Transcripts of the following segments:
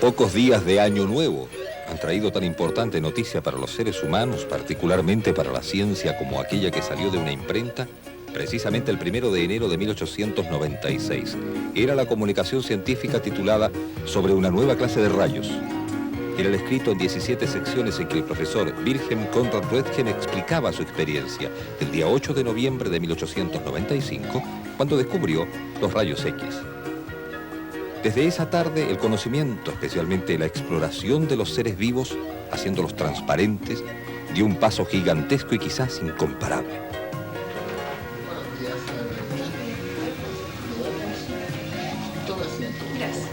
Pocos días de Año Nuevo han traído tan importante noticia para los seres humanos, particularmente para la ciencia, como aquella que salió de una imprenta precisamente el 1 de enero de 1896. Era la comunicación científica titulada Sobre una nueva clase de rayos. Era el escrito en 17 secciones en que el profesor Wilhelm Conrad Röntgen explicaba su experiencia del día 8 de noviembre de 1895, cuando descubrió los rayos X. Desde esa tarde, el conocimiento, especialmente la exploración de los seres vivos, haciéndolos transparentes, dio un paso gigantesco y quizás incomparable. Gracias.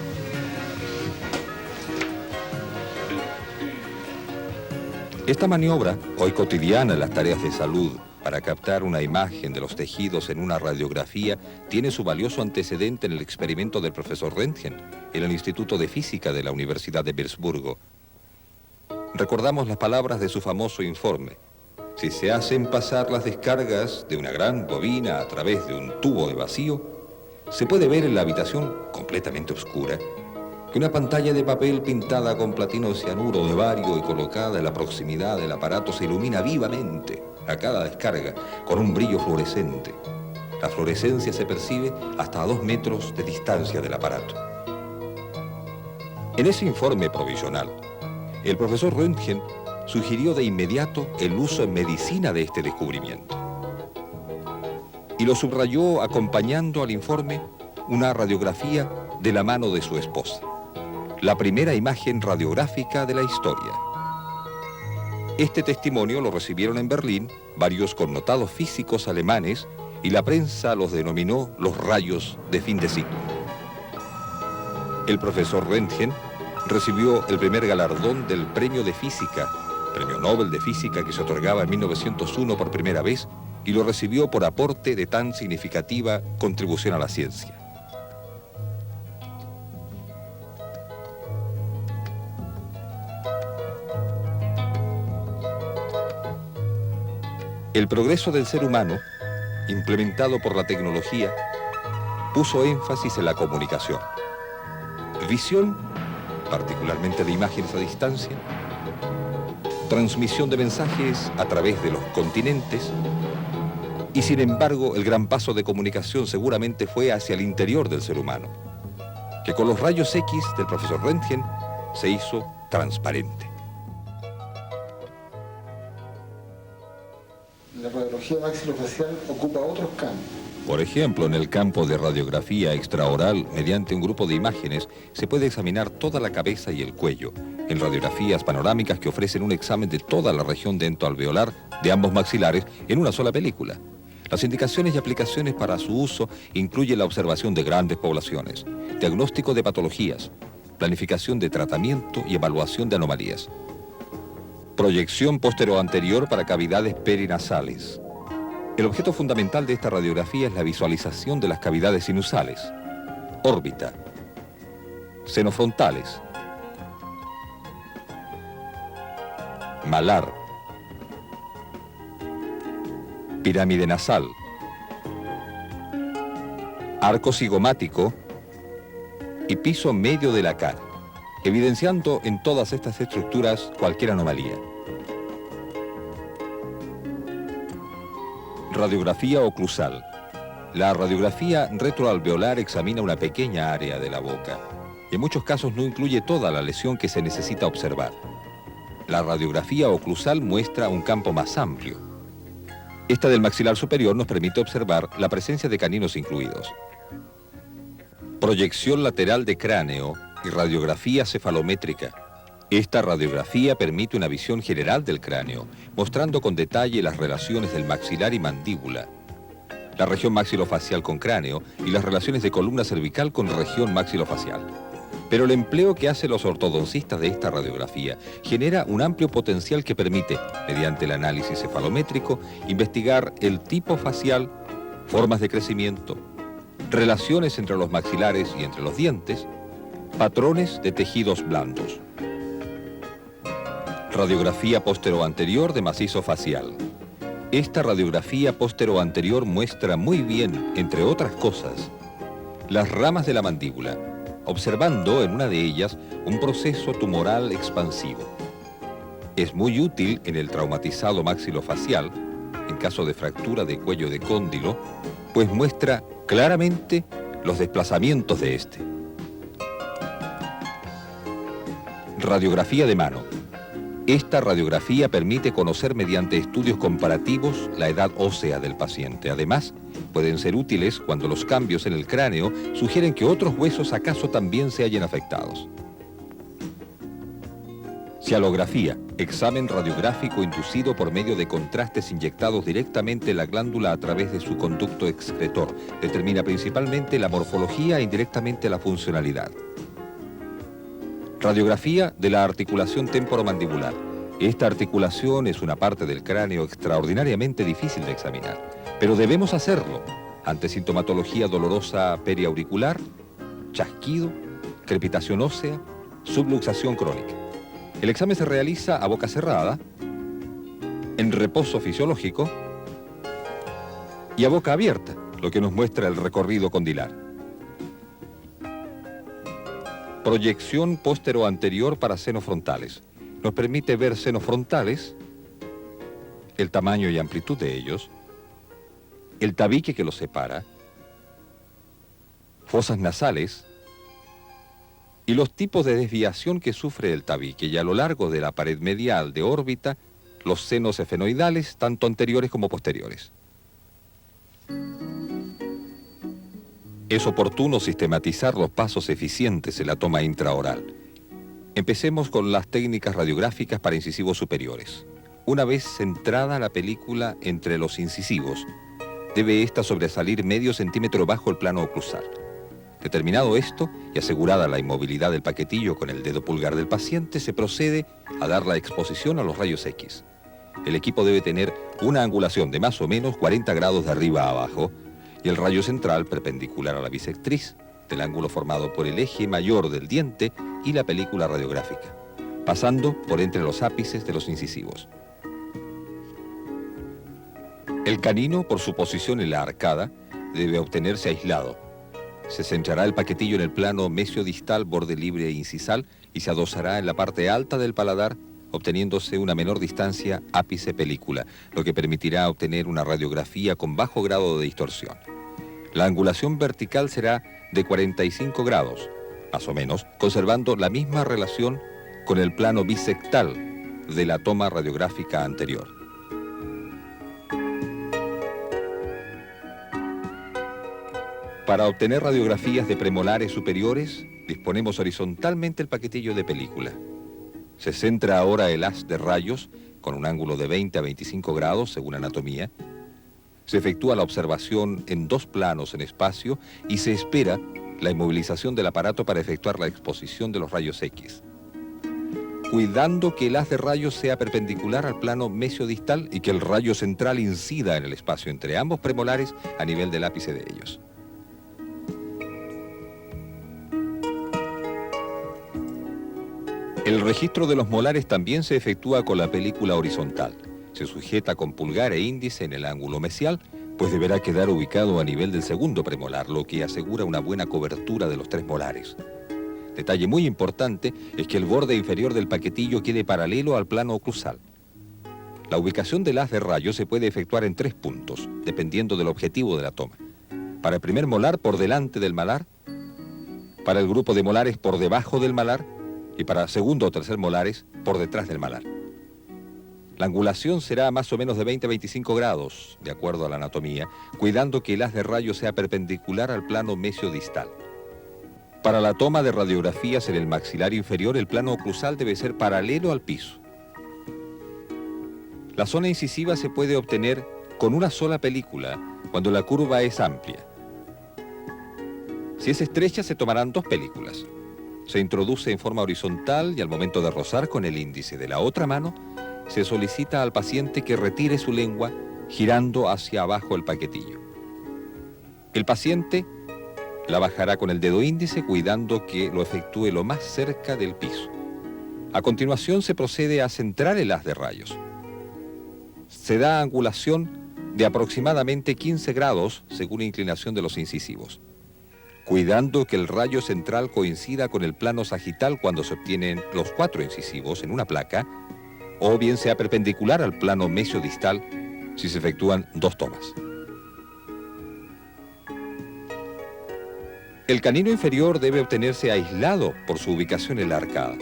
Esta maniobra, hoy cotidiana en las tareas de salud, para captar una imagen de los tejidos en una radiografía, tiene su valioso antecedente en el experimento del profesor Röntgen en el Instituto de Física de la Universidad de Würzburgo. Recordamos las palabras de su famoso informe. Si se hacen pasar las descargas de una gran bobina a través de un tubo de vacío, se puede ver en la habitación completamente oscura que una pantalla de papel pintada con platino de cianuro de bario y colocada en la proximidad del aparato se ilumina vivamente a cada descarga con un brillo fluorescente. La fluorescencia se percibe hasta a 2 metros de distancia del aparato. En ese informe provisional, el profesor Röntgen sugirió de inmediato el uso en medicina de este descubrimiento. Y lo subrayó acompañando al informe una radiografía de la mano de su esposa. La primera imagen radiográfica de la historia. Este testimonio lo recibieron en Berlín varios connotados físicos alemanes y la prensa los denominó los rayos de fin de siglo. El profesor Röntgen recibió el primer galardón del Premio de Física, Premio Nobel de Física que se otorgaba en 1901 por primera vez, y lo recibió por aporte de tan significativa contribución a la ciencia. El progreso del ser humano, implementado por la tecnología, puso énfasis en la comunicación. Visión, particularmente de imágenes a distancia, transmisión de mensajes a través de los continentes, y sin embargo el gran paso de comunicación seguramente fue hacia el interior del ser humano, que con los rayos X del profesor Röntgen se hizo transparente. La radiología maxilofacial ocupa otros campos. Por ejemplo, en el campo de radiografía extraoral, mediante un grupo de imágenes, se puede examinar toda la cabeza y el cuello, en radiografías panorámicas que ofrecen un examen de toda la región dentoalveolar de ambos maxilares en una sola película. Las indicaciones y aplicaciones para su uso incluyen la observación de grandes poblaciones, diagnóstico de patologías, planificación de tratamiento y evaluación de anomalías. Proyección póstero-anterior para cavidades perinasales. El objeto fundamental de esta radiografía es la visualización de las cavidades sinusales, órbita, senofrontales, malar, pirámide nasal, arco cigomático y piso medio de la cara, evidenciando en todas estas estructuras cualquier anomalía. Radiografía oclusal. La radiografía retroalveolar examina una pequeña área de la boca y en muchos casos no incluye toda la lesión que se necesita observar. La radiografía oclusal muestra un campo más amplio. Esta del maxilar superior nos permite observar la presencia de caninos incluidos. Proyección lateral de cráneo y radiografía cefalométrica. Esta radiografía permite una visión general del cráneo, mostrando con detalle las relaciones del maxilar y mandíbula, la región maxilofacial con cráneo y las relaciones de columna cervical con región maxilofacial. Pero el empleo que hacen los ortodoncistas de esta radiografía genera un amplio potencial que permite, mediante el análisis cefalométrico, investigar el tipo facial, formas de crecimiento, relaciones entre los maxilares y entre los dientes, patrones de tejidos blandos. Radiografía póstero-anterior de macizo facial. Esta radiografía póstero-anterior muestra muy bien, entre otras cosas, las ramas de la mandíbula, observando en una de ellas un proceso tumoral expansivo. Es muy útil en el traumatizado maxilofacial, en caso de fractura de cuello de cóndilo, pues muestra claramente los desplazamientos de este. Radiografía de mano. Esta radiografía permite conocer mediante estudios comparativos la edad ósea del paciente. Además, pueden ser útiles cuando los cambios en el cráneo sugieren que otros huesos acaso también se hallen afectados. Cialografía, examen radiográfico inducido por medio de contrastes inyectados directamente en la glándula a través de su conducto excretor. Determina principalmente la morfología e indirectamente la funcionalidad. Radiografía de la articulación temporomandibular. Esta articulación es una parte del cráneo extraordinariamente difícil de examinar, pero debemos hacerlo ante sintomatología dolorosa periauricular, chasquido, crepitación ósea, subluxación crónica. El examen se realiza a boca cerrada, en reposo fisiológico y a boca abierta, lo que nos muestra el recorrido condilar. Proyección póstero-anterior para senos frontales. Nos permite ver senos frontales, el tamaño y amplitud de ellos, el tabique que los separa, fosas nasales y los tipos de desviación que sufre el tabique, y a lo largo de la pared medial de órbita, los senos efenoidales, tanto anteriores como posteriores. Es oportuno sistematizar los pasos eficientes en la toma intraoral. Empecemos con las técnicas radiográficas para incisivos superiores. Una vez centrada la película entre los incisivos, debe ésta sobresalir medio centímetro bajo el plano oclusal. Determinado esto y asegurada la inmovilidad del paquetillo con el dedo pulgar del paciente, se procede a dar la exposición a los rayos X. El equipo debe tener una angulación de más o menos 40 grados de arriba a abajo, y el rayo central perpendicular a la bisectriz del ángulo formado por el eje mayor del diente y la película radiográfica, pasando por entre los ápices de los incisivos. El canino, por su posición en la arcada, debe obtenerse aislado. Se centrará el paquetillo en el plano mesiodistal, borde libre e incisal, y se adosará en la parte alta del paladar, obteniéndose una menor distancia ápice-película, lo que permitirá obtener una radiografía con bajo grado de distorsión. La angulación vertical será de 45 grados, más o menos, conservando la misma relación con el plano bisectal de la toma radiográfica anterior. Para obtener radiografías de premolares superiores, disponemos horizontalmente el paquetillo de película. Se centra ahora el haz de rayos con un ángulo de 20 a 25 grados según anatomía. Se efectúa la observación en dos planos en espacio y se espera la inmovilización del aparato para efectuar la exposición de los rayos X, cuidando que el haz de rayos sea perpendicular al plano mesiodistal y que el rayo central incida en el espacio entre ambos premolares a nivel del ápice de ellos. El registro de los molares también se efectúa con la película horizontal. Se sujeta con pulgar e índice en el ángulo mesial, pues deberá quedar ubicado a nivel del segundo premolar, lo que asegura una buena cobertura de los tres molares. Detalle muy importante es que el borde inferior del paquetillo quede paralelo al plano oclusal. La ubicación del haz de rayos se puede efectuar en 3 puntos, dependiendo del objetivo de la toma. Para el primer molar, por delante del malar; para el grupo de molares, por debajo del malar; y para segundo o tercer molares, por detrás del malar. La angulación será más o menos de 20 a 25 grados, de acuerdo a la anatomía, cuidando que el haz de rayos sea perpendicular al plano mesiodistal. Para la toma de radiografías en el maxilar inferior, el plano oclusal debe ser paralelo al piso. La zona incisiva se puede obtener con una sola película, cuando la curva es amplia. Si es estrecha, se tomarán 2 películas. Se introduce en forma horizontal y al momento de rozar con el índice de la otra mano, se solicita al paciente que retire su lengua girando hacia abajo el paquetillo. El paciente la bajará con el dedo índice, cuidando que lo efectúe lo más cerca del piso. A continuación se procede a centrar el haz de rayos. Se da angulación de aproximadamente 15 grados según la inclinación de los incisivos. cuidando que el rayo central coincida con el plano sagital cuando se obtienen los 4 incisivos en una placa, o bien sea perpendicular al plano mesiodistal si se efectúan 2 tomas. El canino inferior debe obtenerse aislado por su ubicación en la arcada.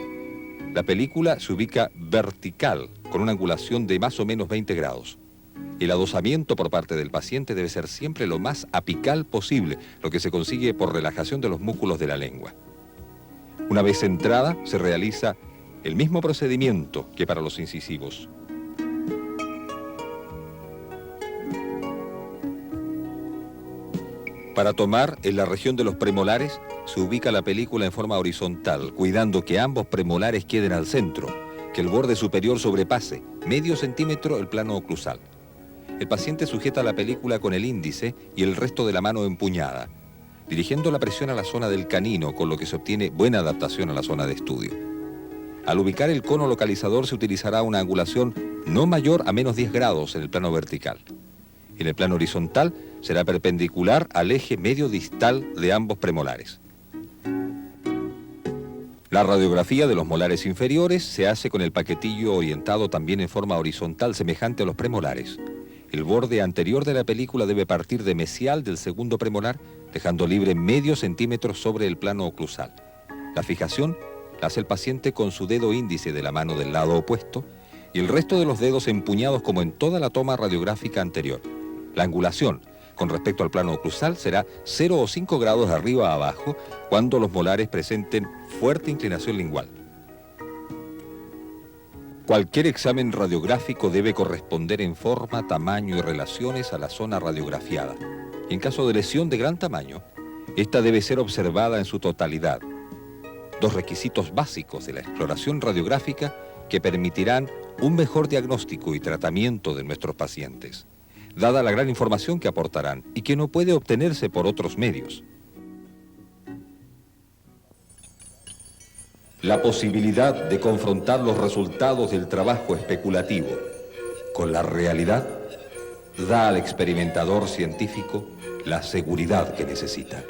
La película se ubica vertical, con una angulación de más o menos 20 grados. El adosamiento por parte del paciente debe ser siempre lo más apical posible, lo que se consigue por relajación de los músculos de la lengua. Una vez centrada, se realiza el mismo procedimiento que para los incisivos. Para tomar, en la región de los premolares, se ubica la película en forma horizontal, cuidando que ambos premolares queden al centro, que el borde superior sobrepase medio centímetro el plano oclusal. El paciente sujeta la película con el índice y el resto de la mano empuñada, dirigiendo la presión a la zona del canino, con lo que se obtiene buena adaptación a la zona de estudio. Al ubicar el cono localizador se utilizará una angulación no mayor a menos 10 grados en el plano vertical. En el plano horizontal será perpendicular al eje medio distal de ambos premolares. La radiografía de los molares inferiores se hace con el paquetillo orientado también en forma horizontal semejante a los premolares. El borde anterior de la película debe partir de mesial del segundo premolar, dejando libre medio centímetro sobre el plano oclusal. La fijación la hace el paciente con su dedo índice de la mano del lado opuesto y el resto de los dedos empuñados como en toda la toma radiográfica anterior. La angulación con respecto al plano oclusal será 0 o 5 grados de arriba a abajo cuando los molares presenten fuerte inclinación lingual. Cualquier examen radiográfico debe corresponder en forma, tamaño y relaciones a la zona radiografiada. En caso de lesión de gran tamaño, esta debe ser observada en su totalidad. 2 requisitos básicos de la exploración radiográfica que permitirán un mejor diagnóstico y tratamiento de nuestros pacientes, dada la gran información que aportarán y que no puede obtenerse por otros medios. La posibilidad de confrontar los resultados del trabajo especulativo con la realidad da al experimentador científico la seguridad que necesita.